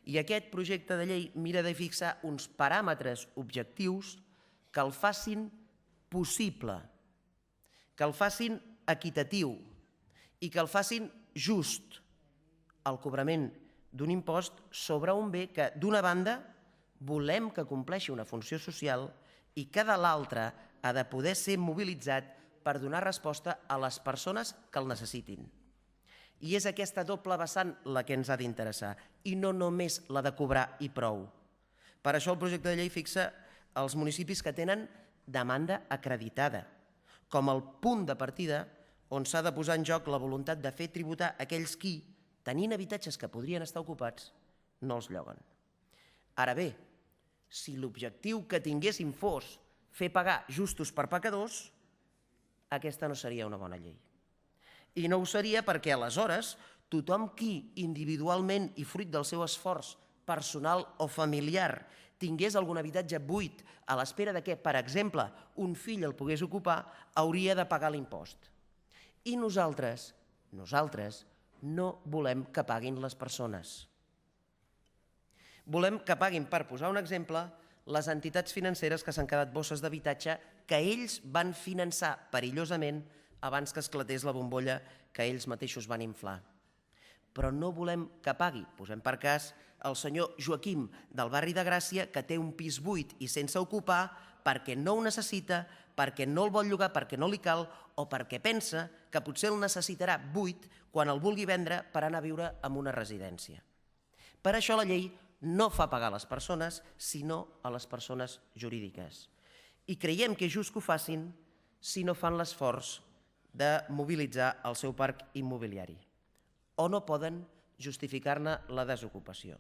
I aquest projecte de llei mira de fixar uns paràmetres objectius que el facin possible, que el facin equitatiu i que el facin just el cobrament d'un impost sobre un bé que, d'una banda, volem que compleixi una funció social i que de l'altra ha de poder ser mobilitzat per donar resposta a les persones que el necessitin. I és aquesta doble vessant la que ens ha d'interessar i no només la de cobrar i prou. Per això el projecte de llei fixa els municipis que tenen demanda acreditada com el punt de partida on s'ha de posar en joc la voluntat de fer tributar aquells qui, tenint habitatges que podrien estar ocupats, no els lloguen. Ara bé, si l'objectiu que tinguéssim fos fer pagar justos per pecadors, aquesta no seria una bona llei. I no ho seria perquè aleshores tothom qui individualment i fruit del seu esforç personal o familiar tingués algun habitatge buit a l'espera de que, per exemple, un fill el pogués ocupar, hauria de pagar l'impost. I nosaltres no volem que paguin les persones. Volem que paguin, per posar un exemple, les entitats financeres que s'han quedat bosses d'habitatge que ells van finançar perillosament abans que esclatés la bombolla que ells mateixos van inflar. Però no volem que pagui, posem per cas, el senyor Joaquim del barri de Gràcia que té un pis buit i sense ocupar perquè no ho necessita, perquè no el vol llogar, perquè no li cal o perquè pensa que potser el necessitarà buit quan el vulgui vendre per anar a viure en una residència. Per això la llei no fa pagar a les persones, sinó a les persones jurídiques. I creiem que és just que ho facin si no fan l'esforç de mobilitzar el seu parc immobiliari o no poden justificar-ne la desocupació.